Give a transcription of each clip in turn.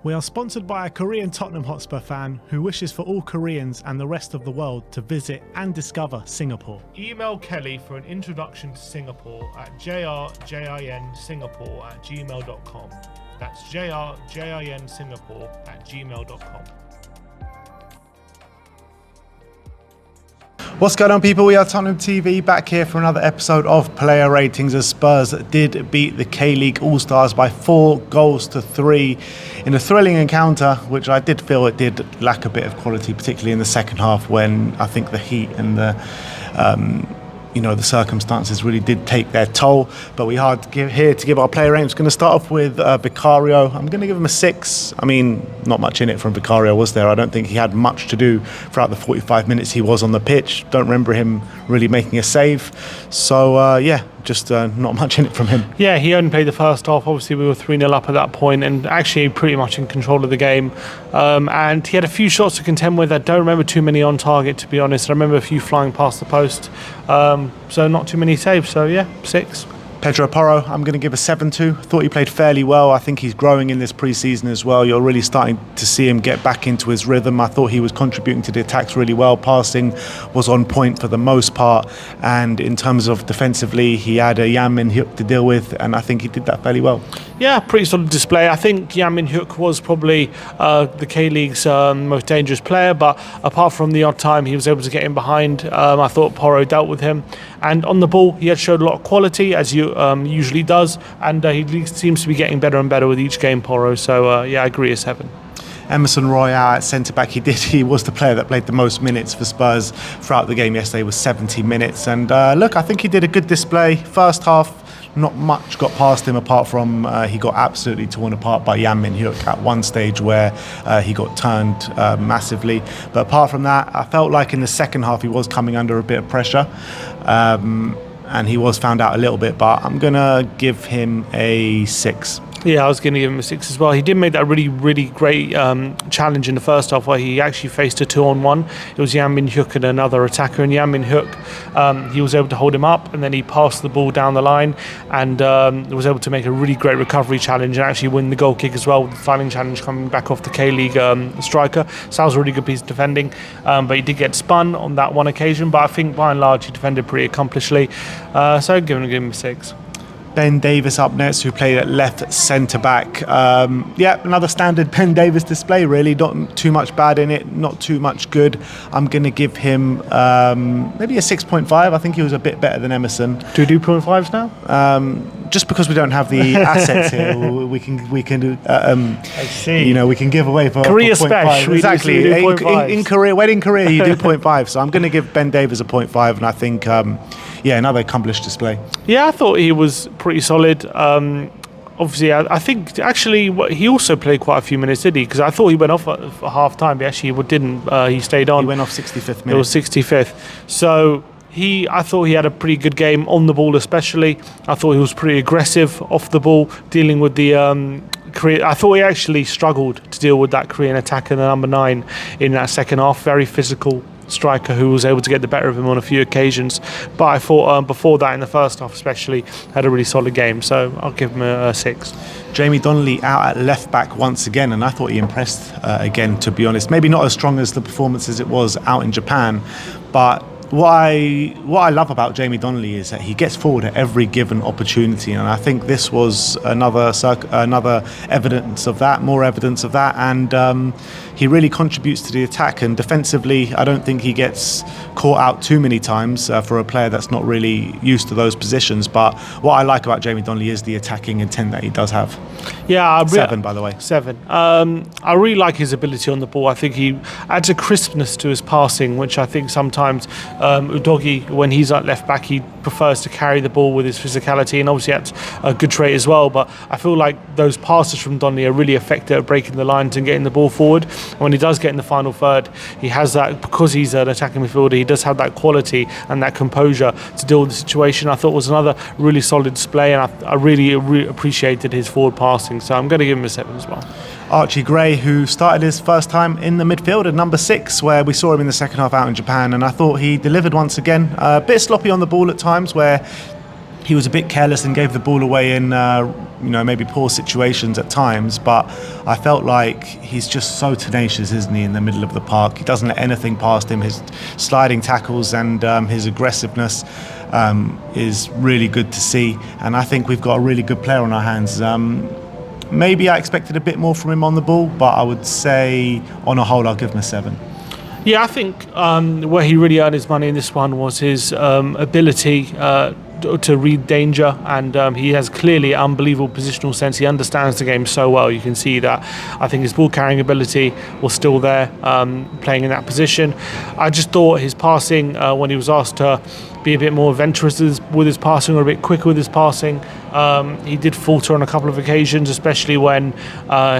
We are sponsored by a Korean Tottenham Hotspur fan who wishes for all Koreans and the rest of the world to visit and discover Singapore. Email Kelly for an introduction to Singapore at jrjinsingapore@gmail.com. That's jrjinsingapore@gmail.com. What's going on, people? We are Tottenham TV back here for another episode of Player Ratings, as Spurs did beat the K-League All-Stars by 4-3 in a thrilling encounter, which I did feel it did lack a bit of quality, particularly in the second half when I think the heat and the the circumstances really did take their toll. But we are here to give our player ratings. Going to start off with Vicario. I'm going to give him a 6. I mean, not much in it from Vicario, was there? I don't think he had much to do throughout the 45 minutes he was on the pitch. Don't remember him really making a save. So, just not much in it from him. Yeah, he only played the first half. Obviously, we were 3-0 up at that point and actually pretty much in control of the game. And he had a few shots to contend with. I don't remember too many on target, to be honest. I remember a few flying past the post. So not too many saves. So, yeah, 6. Pedro Porro, I'm going to give a 7 to. I thought he played fairly well. I think he's growing in this pre-season as well. You're really starting to see him get back into his rhythm. I thought he was contributing to the attacks really well. Passing was on point for the most part. And in terms of defensively, he had a Yan Min-hyuk to deal with, and I think he did that fairly well. Yeah, pretty solid display. I think Yan Min-hyuk was probably the K-League's most dangerous player, but apart from the odd time he was able to get in behind, I thought Porro dealt with him. And on the ball, he had showed a lot of quality, as you usually does, and he seems to be getting better and better with each game, Porro. So, I agree, a 7. Emerson Royale at centre-back, he was the player that played the most minutes for Spurs throughout the game yesterday, was 70 minutes. And look, I think he did a good display. First half, not much got past him apart from he got absolutely torn apart by Yan Min-hyuk at one stage where he got turned massively. But apart from that, I felt like in the second half he was coming under a bit of pressure. And he was found out a little bit, but I'm going to give him a 6. Yeah, I was going to give him a 6 as well. He did make that really, really great challenge in the first half where he actually faced a 2-on-1. It was Yan Min-hyuk and another attacker, and Yan Min-hyuk, he was able to hold him up, and then he passed the ball down the line and was able to make a really great recovery challenge and actually win the goal kick as well, with the fouling challenge coming back off the K-League striker. So that was a really good piece of defending, but he did get spun on that one occasion, but I think by and large he defended pretty accomplishly. So I'd give him a 6. Ben Davies up next, who played at left centre-back. Another standard Ben Davies display, really. Not too much bad in it, not too much good. I'm going to give him maybe a 6.5. I think he was a bit better than Emerson. Do we do 0.5s now? Just because we don't have the assets here, we can I see. We can give away for Korea for 0.5. special. Exactly. In Korea, when in Korea, you do 0.5. So I'm going to give Ben Davies a 0.5, and I think another accomplished display. Yeah, I thought he was pretty solid. Obviously, I think actually he also played quite a few minutes, did he? Because I thought he went off at half time, but actually he didn't. He stayed on. He went off 65th minute. It was 65th. So I thought he had a pretty good game on the ball, especially. I thought he was pretty aggressive off the ball, dealing with the Korean. I thought he actually struggled to deal with that Korean attacker, the number 9, in that second half. Very physical striker who was able to get the better of him on a few occasions, but I thought before that in the first half especially had a really solid game, so I'll give him a 6. Jamie Donnelly out at left back once again, and I thought he impressed again, to be honest. Maybe not as strong as the performance as it was out in Japan, but what I love about Jamie Donnelly is that he gets forward at every given opportunity, and I think this was another evidence of that, more evidence of that, and he really contributes to the attack. And defensively, I don't think he gets caught out too many times for a player that's not really used to those positions. But what I like about Jamie Donnelly is the attacking intent that he does have. Yeah, 7, by the way. 7. I really like his ability on the ball. I think he adds a crispness to his passing, which I think sometimes Udogi, when he's at left back, he prefers to carry the ball with his physicality, and obviously that's a good trait as well. But I feel like those passes from Donnelly are really effective at breaking the lines and getting the ball forward. And when he does get in the final third, he has that, because he's an attacking midfielder, he does have that quality and that composure to deal with the situation. I thought it was another really solid display, and I really appreciated his forward passing. So I'm going to give him a 7 as well. Archie Gray, who started his first time in the midfield at number 6, where we saw him in the second half out in Japan, and I thought he delivered once again. A bit sloppy on the ball at times, where he was a bit careless and gave the ball away in maybe poor situations at times, but I felt like he's just so tenacious, isn't he, in the middle of the park. He doesn't let anything past him. His sliding tackles and his aggressiveness is really good to see, and I think we've got a really good player on our hands. Maybe I expected a bit more from him on the ball, but I would say on a whole I'll give him a 7. Yeah, I think where he really earned his money in this one was his ability to read danger, and he has clearly unbelievable positional sense. He understands the game so well. You can see that. I think his ball carrying ability was still there, playing in that position. I just thought his passing, when he was asked to be a bit more adventurous with his passing or a bit quicker with his passing, he did falter on a couple of occasions, especially when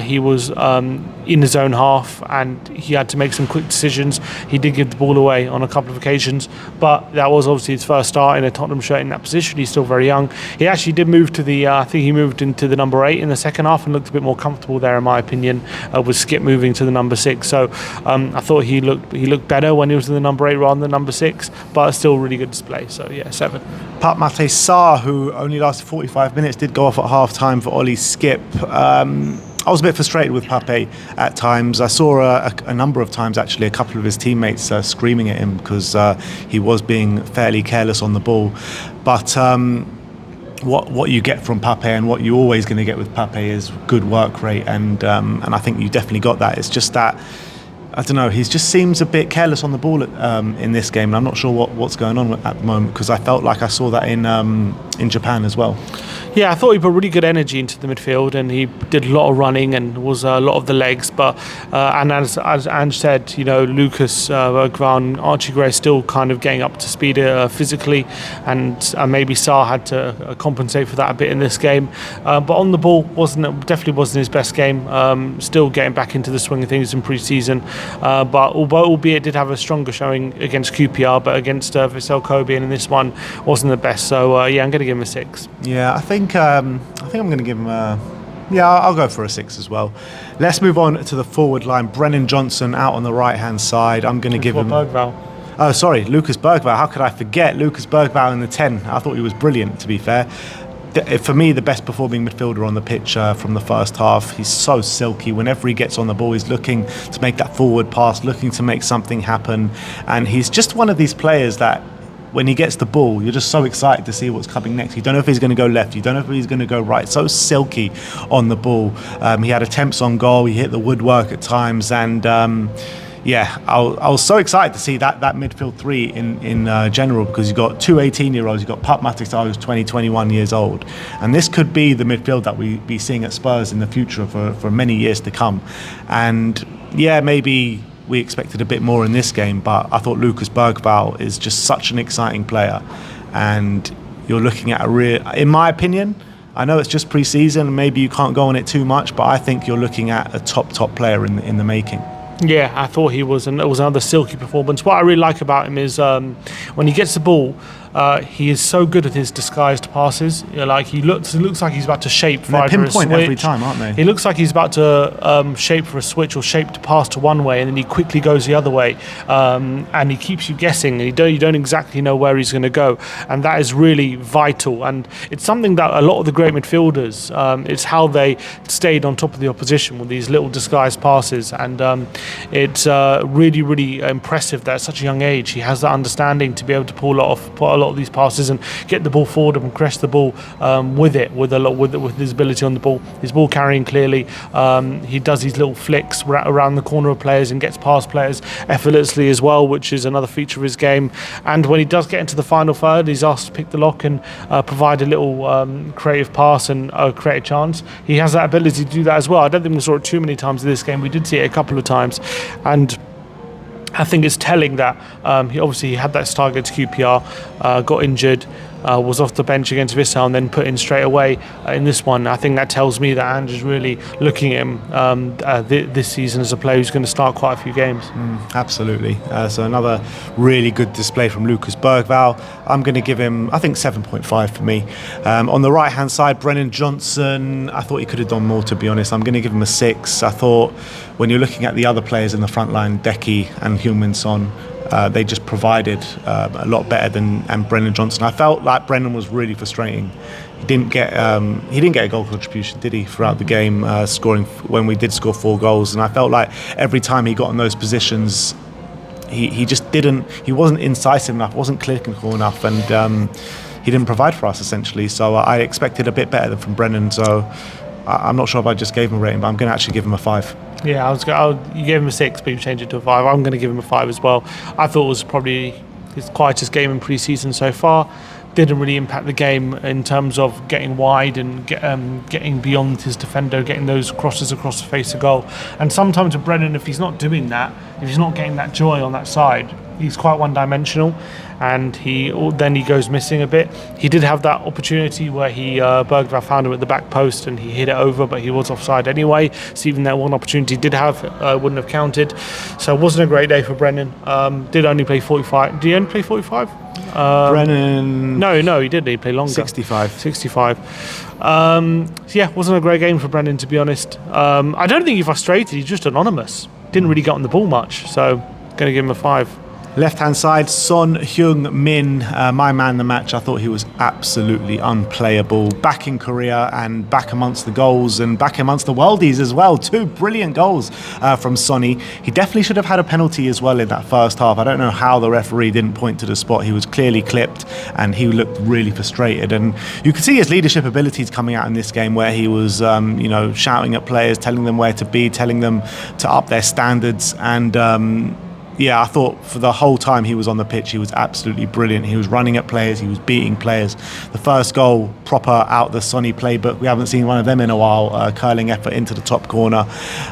he was in his own half and he had to make some quick decisions. He did give the ball away on a couple of occasions, but that was obviously his first start in a Tottenham shirt in that position. He's still very young. He actually did move to I think he moved into the number 8 in the second half and looked a bit more comfortable there, in my opinion, with Skip moving to the number 6. So I thought he looked better when he was in the number 8 rather than number 6, but still really good display. So yeah, 7. Pape Matar Sarr, who only lasted 45 minutes, did go off at half time for Ollie's skip. I was a bit frustrated with Pape at times. I saw a number of times, actually, a couple of his teammates screaming at him because he was being fairly careless on the ball. But what you get from Pape, and what you're always going to get with Pape, is good work rate, and I think you definitely got that. It's just that, I don't know, he just seems a bit careless on the ball in this game, and I'm not sure what's going on at the moment, because I felt like I saw that in Japan as well. Yeah, I thought he put really good energy into the midfield, and he did a lot of running and was a lot of the legs. But and as Ange said, Lucas Bergwijn and Archie Gray still kind of getting up to speed physically, and maybe Sarr had to compensate for that a bit in this game. But on the ball, definitely wasn't his best game. Still getting back into the swing of things in pre-season, but albeit did have a stronger showing against QPR, but against Vissel Kobe, and in this one wasn't the best. So yeah, I'm going to give him a 6. Yeah, I think I'm going to give him I'll go for a 6 as well. Let's move on to the forward line. Brennan Johnson out on the right-hand side. I'm going to give him... Bergwijn. Oh, sorry, Lucas Bergwijn. How could I forget Lucas Bergwijn in the 10? I thought he was brilliant, to be fair. For me, the best performing midfielder on the pitch from the first half. He's so silky. Whenever he gets on the ball, he's looking to make that forward pass, looking to make something happen. And he's just one of these players that, when he gets the ball, you're just so excited to see what's coming next. You don't know if he's going to go left, you don't know if he's going to go right. So silky on the ball. He had attempts on goal, he hit the woodwork at times, and I was so excited to see that midfield 3 in general, because you've got 2 18-year-olds. You've got Pape Matar Sarr, who's 21 years old, and this could be the midfield that we be seeing at Spurs in the future for many years to come. And yeah, maybe we expected a bit more in this game, but I thought Lucas Bergwijn is just such an exciting player, and you're looking at in my opinion, I know it's just pre-season and maybe you can't go on it too much, but I think you're looking at a top player in the making. Yeah, I thought he was, and it was another silky performance. What I really like about him is when he gets the ball, he is so good at his disguised passes. He looks like he's about to shape for either a switch. Pinpoint every time, aren't they? He looks like he's about to shape for a switch or shape to pass to one way, and then he quickly goes the other way, and he keeps you guessing. And you don't exactly know where he's going to go, and that is really vital. And it's something that a lot of the great midfielders, it's how they stayed on top of the opposition with these little disguised passes, and it's really, really impressive that at such a young age he has that understanding to be able to pull a lot of these passes and get the ball forward and press the ball with his ability on the ball, his ball carrying clearly. He does these little flicks around the corner of players and gets past players effortlessly as well, which is another feature of his game. And when he does get into the final third, he's asked to pick the lock and provide a little creative pass and create a chance. He has that ability to do that as well. I don't think we saw it too many times in this game. We did see it a couple of times, and I think it's telling that he had that start against QPR, got injured, was off the bench against Vissel and then put in straight away in this one. I think that tells me that Ange is really looking at him this season as a player who's going to start quite a few games. Absolutely. So another really good display from Lucas Bergwijn. I'm going to give him, I think, 7.5 for me. On the right-hand side, Brennan Johnson, I thought he could have done more, to be honest. I'm going to give him a 6. I thought when you're looking at the other players in the front line, Deki and Heung-min Son, they just provided a lot better than Brennan Johnson. I felt like Brennan was really frustrating. He didn't get a goal contribution, did he, throughout the game, scoring when we did score 4 goals. And I felt like every time he got in those positions, he wasn't incisive enough, wasn't clinical enough, and he didn't provide for us essentially. So I expected a bit better than from Brennan. So I'm not sure if I just gave him a rating, but I'm going to actually give him a 5. Yeah, you gave him a 6, but you changed it to a 5. I'm going to give him a 5 as well. I thought it was probably his quietest game in pre-season so far. Didn't really impact the game in terms of getting wide and getting beyond his defender, getting those crosses across the face of goal. And sometimes with Brennan, if he's not doing that, if he's not getting that joy on that side, he's quite one-dimensional, and then he goes missing a bit. He did have that opportunity where Bergvall found him at the back post and he hit it over, but he was offside anyway. So even that one opportunity he did have wouldn't have counted. So it wasn't a great day for Brennan. Did only play 45. Did he only play 45? Brennan. No, he didn't. He played longer. 65. Yeah, wasn't a great game for Brennan, to be honest. I don't think he frustrated. He's just anonymous. Didn't really get on the ball much. So going to give him a 5. Left-hand side, Son Heung-min, my man of the match. I thought he was absolutely unplayable. Back in Korea and back amongst the goals and back amongst the worldies as well. 2 brilliant goals from Sonny. He definitely should have had a penalty as well in that first half. I don't know how the referee didn't point to the spot. He was clearly clipped and he looked really frustrated. And you could see his leadership abilities coming out in this game, where he was, shouting at players, telling them where to be, telling them to up their standards. And I thought for the whole time he was on the pitch, he was absolutely brilliant. He was running at players, he was beating players. The first goal, proper out the Sonny playbook. We haven't seen one of them in a while, curling effort into the top corner.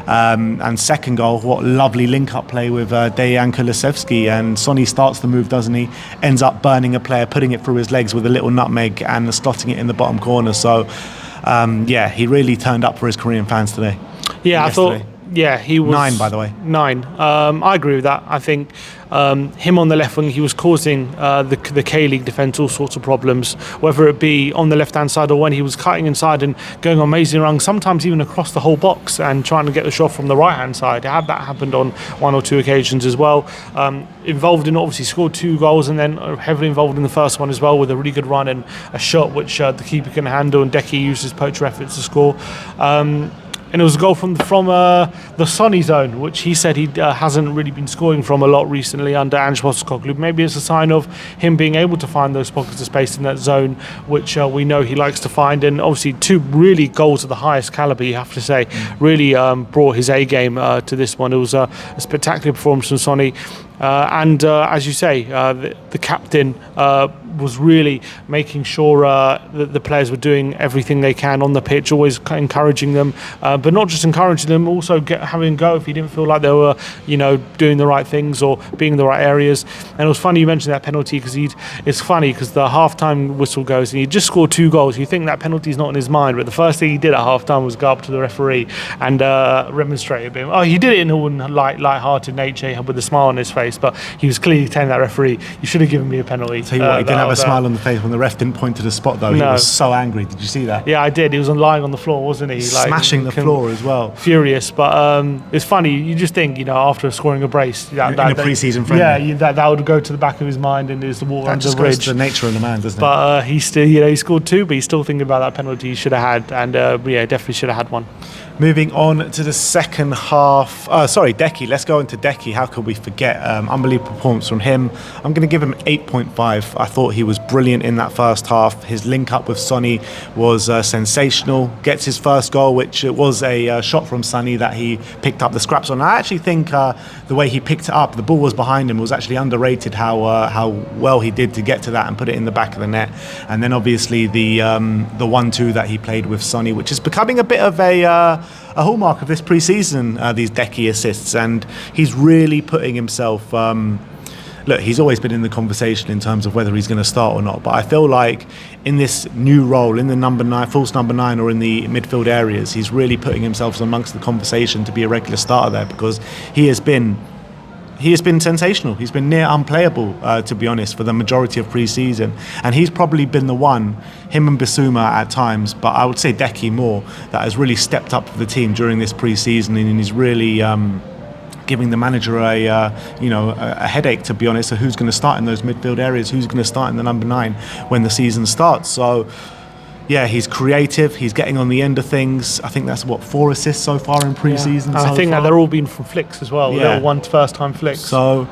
And second goal, what lovely link-up play with Dejan Kulusevski. And Sonny starts the move, doesn't he? Ends up burning a player, putting it through his legs with a little nutmeg and slotting it in the bottom corner. So, he really turned up for his Korean fans today. Yeah, yesterday. I thought... Yeah, he was 9, by the way. 9. I agree with that. I think him on the left wing, he was causing the K-League defence all sorts of problems, whether it be on the left-hand side or when he was cutting inside and going on amazing runs, sometimes even across the whole box and trying to get the shot from the right-hand side. That happened on 1 or 2 occasions as well. Involved in, obviously scored 2 goals and then heavily involved in the first one as well with a really good run and a shot which the keeper can handle, and Deki used his poacher efforts to score. And it was a goal from the Sonny zone, which he said he hasn't really been scoring from a lot recently under Ange Postecoglou. Maybe it's a sign of him being able to find those pockets of space in that zone, which we know he likes to find. And obviously 2 really goals of the highest calibre, you have to say, really brought his A game to this one. It was a spectacular performance from Sonny. And as you say, the captain was really making sure that the players were doing everything they can on the pitch, always encouraging them, but not just encouraging them, also having a go if he didn't feel like they were, doing the right things or being in the right areas. And it was funny you mentioned that penalty, because it's funny because the half-time whistle goes and he just scored 2 goals. You think that penalty's not in his mind, but the first thing he did at half-time was go up to the referee and remonstrate with him. Oh, he did it in all light-hearted nature with a smile on his face, but he was clearly telling that referee, you should have given me a penalty. Tell you what, he didn't have a smile on the face when the ref didn't point to the spot, though. No. He was so angry. Did you see that? Yeah, I did. He was lying on the floor, wasn't he? Smashing the floor as well. Furious. But it's funny. You just think, after scoring a brace, in a pre-season friendly. Yeah, that would go to the back of his mind, and there's the water under the bridge. That's just the nature of the man, doesn't it? But he still, he scored 2, but he's still thinking about that penalty he should have had, and definitely should have had one. Moving on to the second half. Deki. Let's go into Deki. How could we forget? Unbelievable performance from him. I'm going to give him 8.5. I thought he was brilliant in that first half. His link up with Sonny was sensational. Gets his first goal, which was a shot from Sonny that he picked up the scraps on. I actually think the way he picked it up, the ball was behind him, was actually underrated how well he did to get to that and put it in the back of the net. And then obviously the 1-2 that he played with Sonny, which is becoming a bit of a hallmark of this pre-season, these Deki assists, and he's really putting himself... Look, he's always been in the conversation in terms of whether he's going to start or not, but I feel like in this new role, in the number 9, false number 9, or in the midfield areas, he's really putting himself amongst the conversation to be a regular starter there, because he has been sensational. He's been near unplayable, to be honest, for the majority of pre-season. And he's probably been the one, him and Bissouma at times, but I would say Deki more, that has really stepped up for the team during this pre-season, and he's really giving the manager a headache, to be honest, of who's going to start in those midfield areas, who's going to start in the number 9 when the season starts. So yeah, he's creative. He's getting on the end of things. I think that's 4 assists so far in pre-season. I think that they're all been from flicks as well. Yeah. Little first-time flicks. So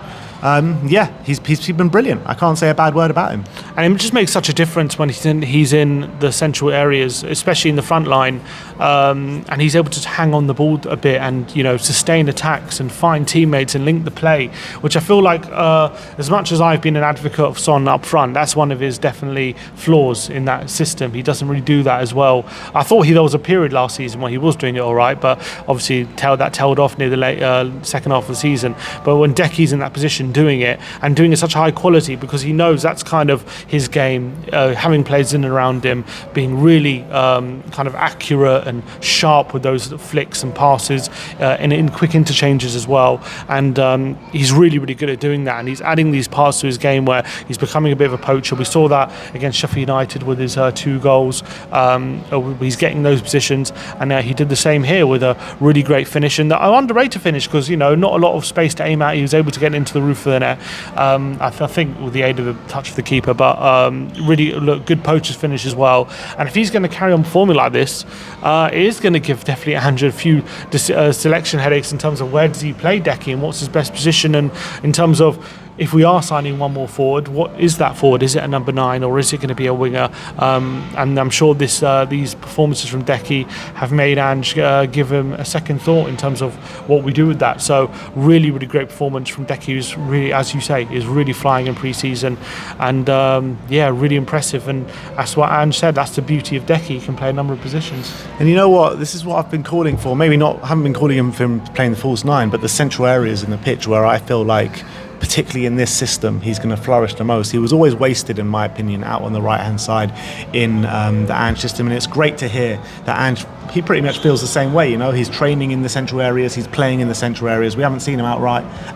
he's been brilliant. I can't say a bad word about him. And it just makes such a difference when he's in the central areas, especially in the front line, and he's able to hang on the ball a bit and sustain attacks and find teammates and link the play, which I feel like as much as I've been an advocate of Son up front, that's one of his definitely flaws in that system. He doesn't really do that as well. I thought there was a period last season where he was doing it all right, but obviously that tailed off near the late second half of the season. But when Deki's in that position doing it and doing it such high quality, because he knows that's kind of his game, having players in and around him, being really kind of accurate and sharp with those flicks and passes and in quick interchanges as well. And he's really, really good at doing that. And he's adding these parts to his game where he's becoming a bit of a poacher. We saw that against Sheffield United with his 2 goals. He's getting those positions, and he did the same here with a really great finish, and an underrated finish, because not a lot of space to aim at. He was able to get into the roof of the net, I think with the aid of a touch of the keeper, but really good poacher's finish as well. And if he's going to carry on performing like this, it is going to give definitely Andrew a few selection headaches in terms of where does he play Deki and what's his best position, and in terms of if we are signing one more forward, what is that forward? Is it a number 9 or is it going to be a winger? And I'm sure these performances from Deki have made Ange give him a second thought in terms of what we do with that. So really, really great performance from Deki, who's really, as you say, is really flying in pre-season, and really impressive. And that's what Ange said. That's the beauty of Deki. He can play a number of positions. And you know what? This is what I've been calling for. Maybe not. Haven't been calling him for playing the false 9, but the central areas in the pitch where I feel like, particularly in this system, he's going to flourish the most. He was always wasted, in my opinion, out on the right-hand side in the Ange system, and it's great to hear that Ange, he pretty much feels the same way. He's training in the central areas, he's playing in the central areas. We haven't seen him out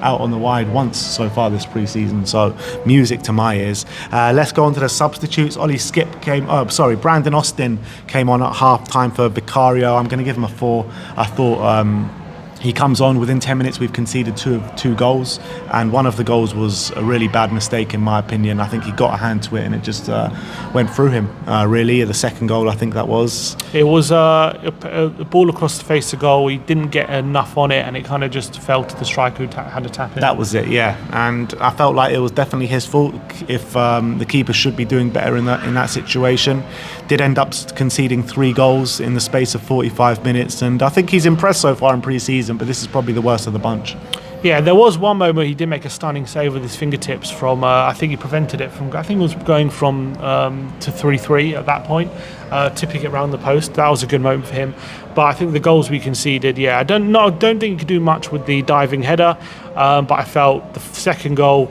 on the wide once so far this pre-season, so music to my ears. Let's go on to the substitutes. Brandon Austin came on at half-time for Vicario. I'm going to give him a 4. I thought he comes on within 10 minutes. We've conceded two goals, and one of the goals was a really bad mistake, in my opinion. I think he got a hand to it, and it just went through him, really. The second goal, I think that was. It was a ball across the face of goal. He didn't get enough on it, and it kind of just fell to the striker who had to tap it. That was it, yeah. And I felt like it was definitely his fault. If the keeper should be doing better in that situation. Did end up conceding 3 goals in the space of 45 minutes, and I think he's impressed so far in pre-season, but this is probably the worst of the bunch. Yeah, there was one moment he did make a stunning save with his fingertips from, I think he prevented it from, I think it was going from to 3-3 at that point, tipping it round the post. That was a good moment for him. But I think the goals we conceded, I don't think he could do much with the diving header, but I felt the second goal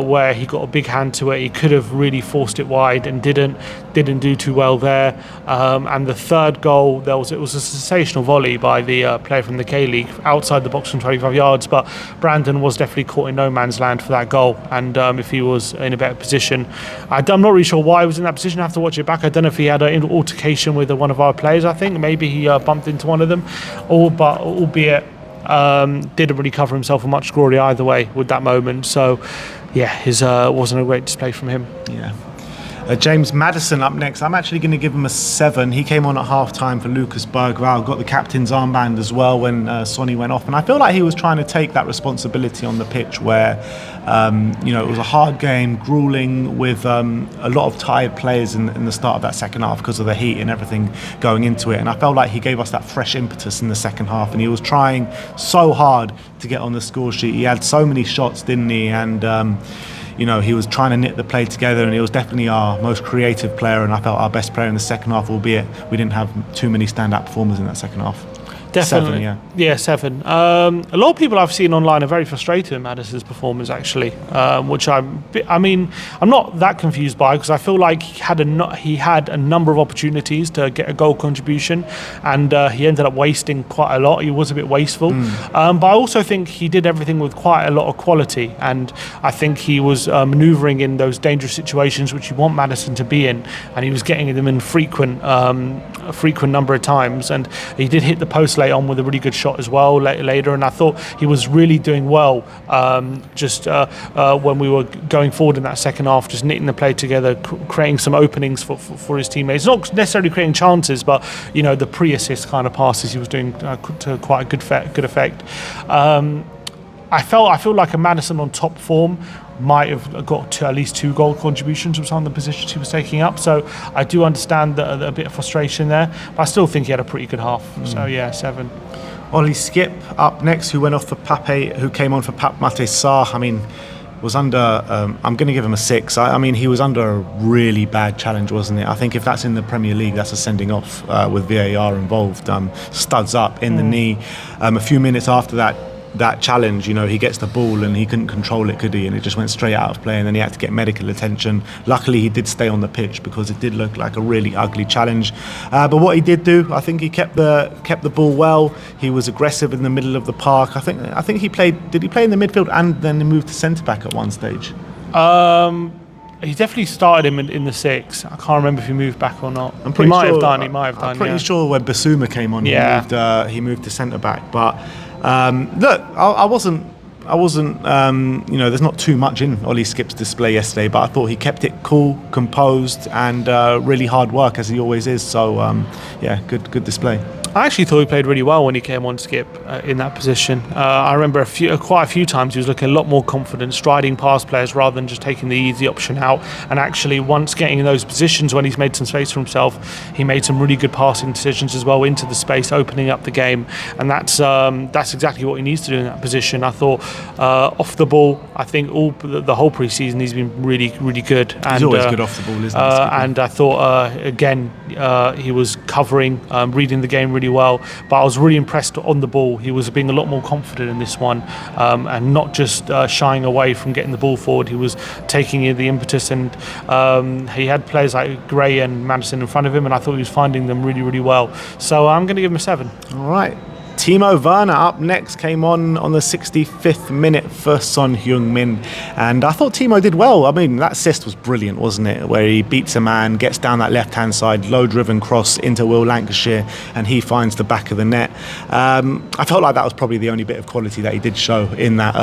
where he got a big hand to it, he could have really forced it wide and didn't do too well there. And the third goal, it was a sensational volley by the player from the K-League outside the box from 25 yards, but Brandon was definitely caught in no man's land for that goal, and if he was in a better position, I'm not really sure why he was in that position. I have to watch it back. I don't know if he had an altercation with one of our players. I think maybe he bumped into one of them, albeit didn't really cover himself with much glory either way with that moment. So his wasn't a great display from him. James Maddison up next. I'm actually going to give him a 7. He came on at half-time for Lucas Bergwall, got the captain's armband as well when Sonny went off. And I feel like he was trying to take that responsibility on the pitch where, it was a hard game, grueling, with a lot of tired players in the start of that second half because of the heat and everything going into it. And I felt like he gave us that fresh impetus in the second half. And he was trying so hard to get on the score sheet. He had so many shots, didn't he? And he was trying to knit the play together, and he was definitely our most creative player, and I felt our best player in the second half, albeit we didn't have too many stand-up performers in that second half. Definitely. 7. A lot of people I've seen online are very frustrated with Maddison's performance, actually, which I'm not that confused by, because I feel like he had a number of opportunities to get a goal contribution, and he ended up wasting quite a lot. He was a bit wasteful, but I also think he did everything with quite a lot of quality, and I think he was manoeuvring in those dangerous situations which you want Maddison to be in, and he was getting them in frequent number of times, and he did hit the post late display on with a really good shot as well later, and I thought he was really doing well when we were going forward in that second half, just knitting the play together, creating some openings for his teammates. Not necessarily creating chances, but the pre-assist kind of passes he was doing to quite a good effect. I feel like a Maddison on top form might have got to at least 2 goal contributions with some of the positions he was taking up. So I do understand a bit of frustration there, but I still think he had a pretty good half. So yeah, 7. Ollie Skip up next, who went off for Pape, who came on for Pape Matar Sarr. I mean, was under, I'm going to give him a 6. I mean, he was under a really bad challenge, wasn't it? I think if that's in the Premier League, that's a sending off with VAR involved. Studs up in the knee. A few minutes after that challenge, he gets the ball and he couldn't control it, could he? And it just went straight out of play, and then he had to get medical attention. Luckily, he did stay on the pitch because it did look like a really ugly challenge. But what he did do, I think he kept the ball well. He was aggressive in the middle of the park. I think he played. Did he play in the midfield and then he moved to centre back at one stage? He definitely started him in the 6. I can't remember if he moved back or not. He might have done. I'm pretty sure when Basuma came on, he moved to centre back. But look, I wasn't. There's not too much in Ollie Skip's display yesterday, but I thought he kept it cool, composed, and really hard work as he always is. So good display. I actually thought he played really well when he came on, Skip, in that position. I remember quite a few times he was looking a lot more confident, striding past players rather than just taking the easy option out. And actually, once getting in those positions when he's made some space for himself, he made some really good passing decisions as well into the space, opening up the game. And that's exactly what he needs to do in that position. I thought off the ball, I think the whole pre-season he's been really, really good. He's always good off the ball, isn't he? And I thought, again, he was covering, reading the game really well, but I was really impressed on the ball. He was being a lot more confident in this one, and not just shying away from getting the ball forward. He was taking in the impetus, and he had players like Gray and Maddison in front of him, and I thought he was finding them really, really well. So I'm going to give him a 7. All right. Timo Werner up next, came on the 65th minute for Son Heung-min, and I thought Timo did well. I mean, that assist was brilliant, wasn't it? Where he beats a man, gets down that left-hand side, low-driven cross into Will Lancashire, and he finds the back of the net. I felt like that was probably the only bit of quality that he did show in that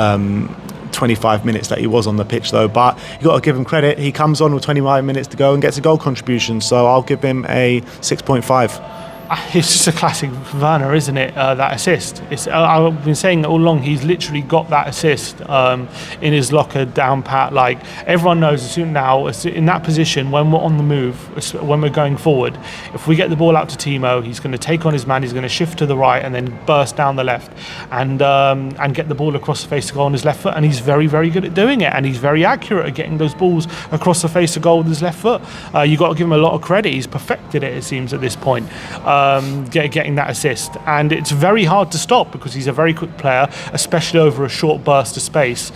25 minutes that he was on the pitch, though. But you got to give him credit. He comes on with 25 minutes to go and gets a goal contribution, so I'll give him a 6.5. It's just a classic Werner, isn't it? That assist. I've been saying all along, he's literally got that assist in his locker down pat. Like everyone knows now, in that position, when we're on the move, when we're going forward, if we get the ball out to Timo, he's going to take on his man, he's going to shift to the right and then burst down the left and get the ball across the face of goal on his left foot. And he's very, very good at doing it. And he's very accurate at getting those balls across the face of goal with his left foot. You've got to give him a lot of credit. He's perfected it seems, at this point. Getting that assist, and it's very hard to stop because he's a very quick player, especially over a short burst of space.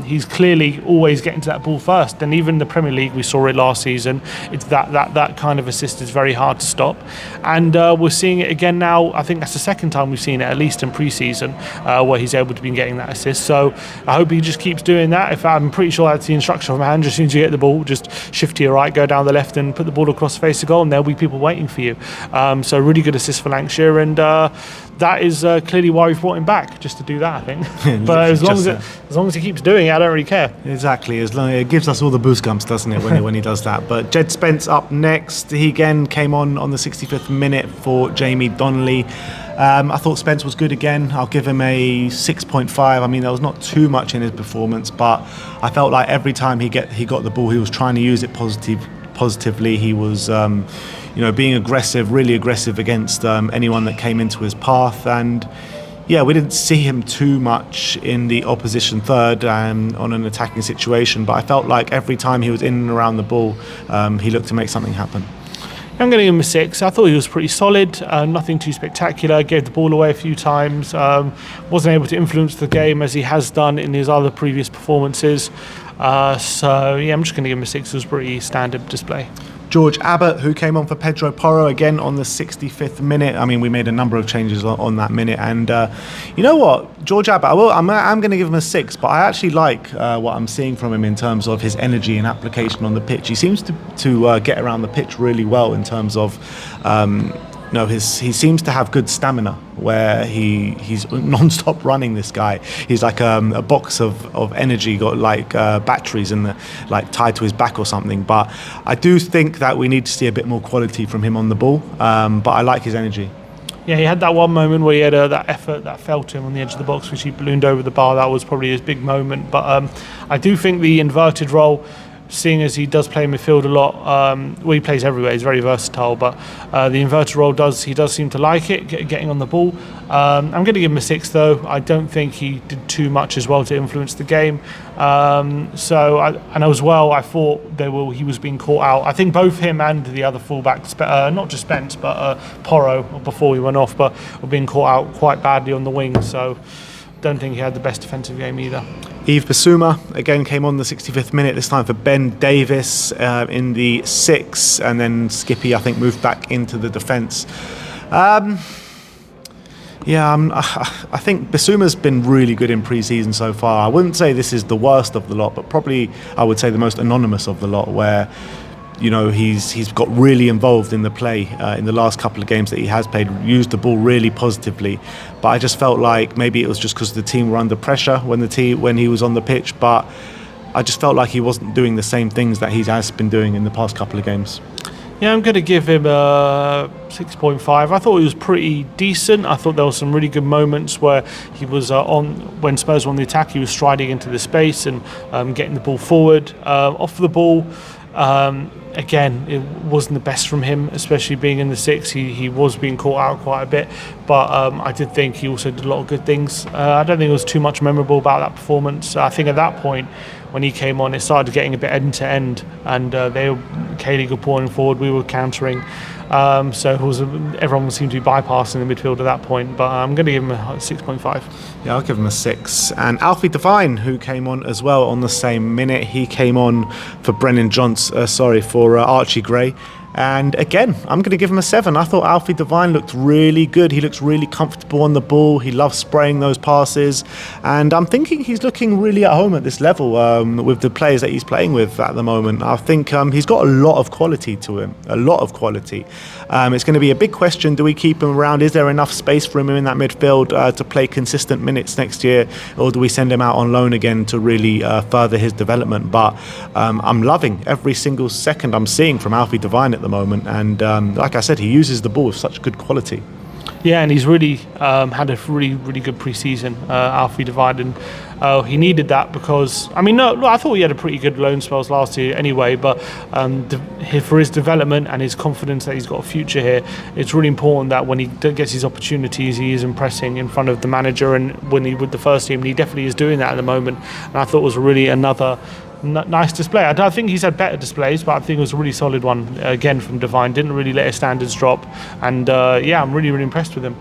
He's clearly always getting to that ball first, and even in the Premier League we saw it last season. It's that kind of assist is very hard to stop, and we're seeing it again now. I think that's the second time we've seen it, at least in pre-season, where he's able to be getting that assist. So I hope he just keeps doing that. I'm pretty sure that's the instruction from hand. As soon as you get the ball, just shift to your right, go down the left and put the ball across the face of goal, and there'll be people waiting for you. So really good assist for Lancashire, and that is clearly why we've brought him back, just to do that, I think. But as long as he keeps doing it, I don't really care. Exactly, as long it gives us all the goosebumps, doesn't it, when he does that. But Jed Spence up next. He again came on the 65th minute for Jamie Donnelly. I thought Spence was good again. I'll give him a 6.5. I mean, there was not too much in his performance, but I felt like every time he got the ball, he was trying to use it positively. He was being aggressive, really aggressive against anyone that came into his path. And yeah, we didn't see him too much in the opposition third on an attacking situation, but I felt like every time he was in and around the ball, he looked to make something happen. I'm going to give him a 6. I thought he was pretty solid, nothing too spectacular, gave the ball away a few times, wasn't able to influence the game as he has done in his other previous performances. So yeah, I'm just going to give him a 6. It was a pretty standard display. George Abbott, who came on for Pedro Porro again on the 65th minute. I mean, we made a number of changes on that minute, and you know what, George Abbott, I'm going to give him a 6, but I actually like what I'm seeing from him in terms of his energy and application on the pitch. He seems to get around the pitch really well in terms of no, he seems to have good stamina where he's non-stop running. This guy, he's like a box of energy, got like batteries and like tied to his back or something. But I do think that we need to see a bit more quality from him on the ball. But I like his energy. Yeah, he had that one moment where he had that effort that fell to him on the edge of the box, which he ballooned over the bar. That was probably his big moment. But I do think the inverted role, seeing as he does play midfield a lot, well, he plays everywhere, he's very versatile, but the inverted role he does seem to like it, getting on the ball. I'm going to give him a 6 though. I don't think he did too much as well to influence the game. And as well, I thought he was being caught out. I think both him and the other fullback, not just Spence, but Porro, before he went off, but were being caught out quite badly on the wing. So don't think he had the best defensive game either. Yves Bissouma again came on the 65th minute, this time for Ben Davis in the 6th, and then Skippy, I think, moved back into the defence. I think Bissouma's been really good in pre-season so far. I wouldn't say this is the worst of the lot, but probably I would say the most anonymous of the lot, where he's got really involved in the play in the last couple of games that he has played, used the ball really positively. But I just felt like maybe it was just because the team were under pressure when he was on the pitch. But I just felt like he wasn't doing the same things that he has been doing in the past couple of games. Yeah, I'm going to give him a 6.5. I thought he was pretty decent. I thought there were some really good moments where he was when Spurs were on the attack, he was striding into the space and getting the ball forward. Off the ball, again, it wasn't the best from him, especially being in the 6. He was being caught out quite a bit, but I did think he also did a lot of good things. I don't think it was too much memorable about that performance. I think at that point, when he came on, it started getting a bit end-to-end, and K-League were pouring forward, we were countering. So everyone seemed to be bypassing the midfield at that point, but I'm going to give him a 6.5. Yeah, I'll give him a 6. And Alfie Devine, who came on as well on the same minute, he came on for for Archie Gray. And again, I'm going to give him a 7. I thought Alfie Devine looked really good. He looks really comfortable on the ball. He loves spraying those passes. And I'm thinking he's looking really at home at this level with the players that he's playing with at the moment. I think he's got a lot of quality to him, a lot of quality. It's going to be a big question. Do we keep him around? Is there enough space for him in that midfield to play consistent minutes next year? Or do we send him out on loan again to really further his development? But I'm loving every single second I'm seeing from Alfie Devine at the moment, and like I said, he uses the ball with such good quality. Yeah, and he's really had a really good pre-season, Alfie Devine, and he needed that because I thought he had a pretty good loan spells last year anyway, but for his development and his confidence that he's got a future here, it's really important that when he gets his opportunities, he is impressing in front of the manager, and when he with the first team, he definitely is doing that at the moment, and I thought it was really another nice display. I think he's had better displays, but I think it was a really solid one again from Devine. Didn't really let his standards drop, and I'm really impressed with him.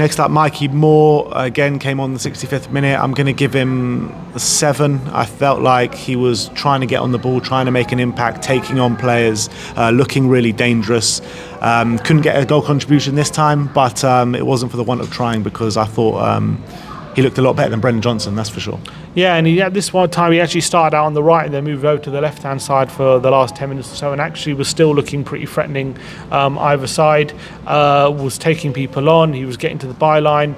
Next up, Mikey Moore again came on the 65th minute. I'm going to give him a 7. I felt like he was trying to get on the ball, trying to make an impact, taking on players, looking really dangerous. Couldn't get a goal contribution this time, but it wasn't for the want of trying, because I thought he looked a lot better than Brendan Johnson, that's for sure. Yeah, and at this one time he actually started out on the right and then moved over to the left-hand side for the last 10 minutes or so, and actually was still looking pretty threatening either side, was taking people on, he was getting to the byline,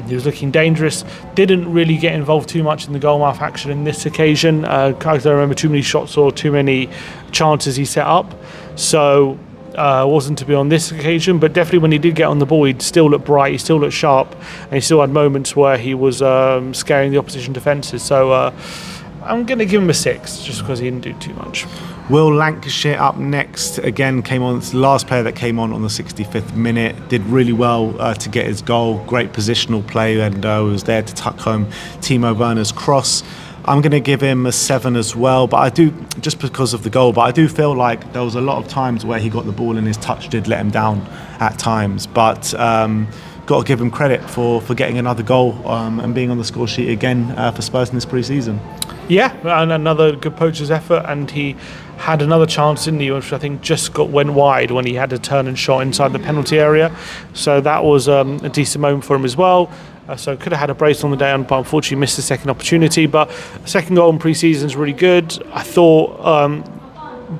he was looking dangerous. Didn't really get involved too much in the goalmouth action in this occasion. I don't remember too many shots or too many chances he set up, so wasn't to be on this occasion, but definitely when he did get on the ball, he still looked bright, he still looked sharp, and he still had moments where he was scaring the opposition defences. So I'm going to give him a 6 just because he didn't do too much. Will Lancashire up next, again came on, it's the last player that came on the 65th minute, did really well to get his goal, great positional play, and was there to tuck home Timo Werner's cross. I'm going to give him a 7 as well, but I do, just because of the goal, but I do feel like there was a lot of times where he got the ball and his touch did let him down at times, but got to give him credit for getting another goal and being on the score sheet again for Spurs in this pre-season. Yeah, and another good poacher's effort, and he had another chance, didn't he, which I think just went wide when he had to turn and shot inside the penalty area, so that was a decent moment for him as well. So could have had a brace on the day, but unfortunately missed the second opportunity. But second goal in pre-season is really good. I thought,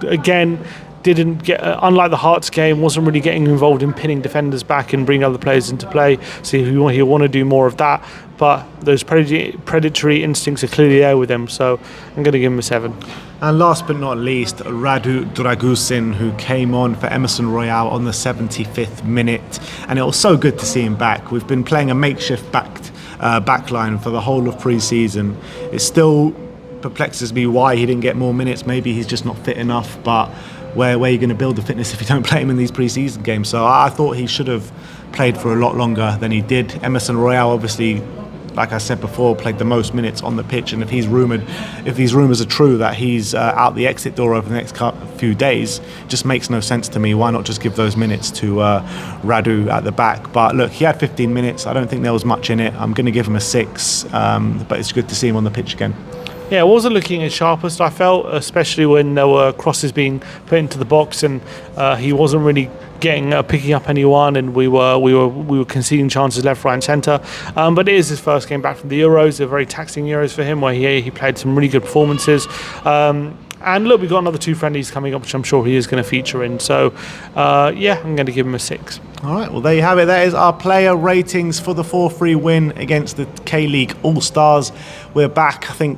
again, didn't get, unlike the Hearts game, wasn't really getting involved in pinning defenders back and bring other players into play. So he'll want to do more of that. But those predatory instincts are clearly there with him. So I'm going to give him a 7. And last but not least, Radu Dragusin, who came on for Emerson Royale on the 75th minute. And it was so good to see him back. We've been playing a makeshift backline for the whole of pre-season. It still perplexes me why he didn't get more minutes. Maybe he's just not fit enough, but where are you going to build the fitness if you don't play him in these pre-season games? So I thought he should have played for a lot longer than he did. Emerson Royale, obviously, like I said before, played the most minutes on the pitch, and if these rumours are true that he's out the exit door over the next few days, just makes no sense to me. Why not just give those minutes to Radu at the back? But look, he had 15 minutes. I don't think there was much in it. I'm going to give him a 6, but it's good to see him on the pitch again. Yeah, it wasn't looking his sharpest, I felt, especially when there were crosses being put into the box, and he wasn't really picking up anyone, and we were conceding chances left, right, and centre. But it is his first game back from the Euros. They're very taxing Euros for him, where he played some really good performances. And look, we've got another 2 friendlies coming up, which I'm sure he is going to feature in. So, yeah, I'm going to give him a 6. All right, well, there you have it. That is our player ratings for the 4-3 win against the K-League All-Stars. We're back, I think,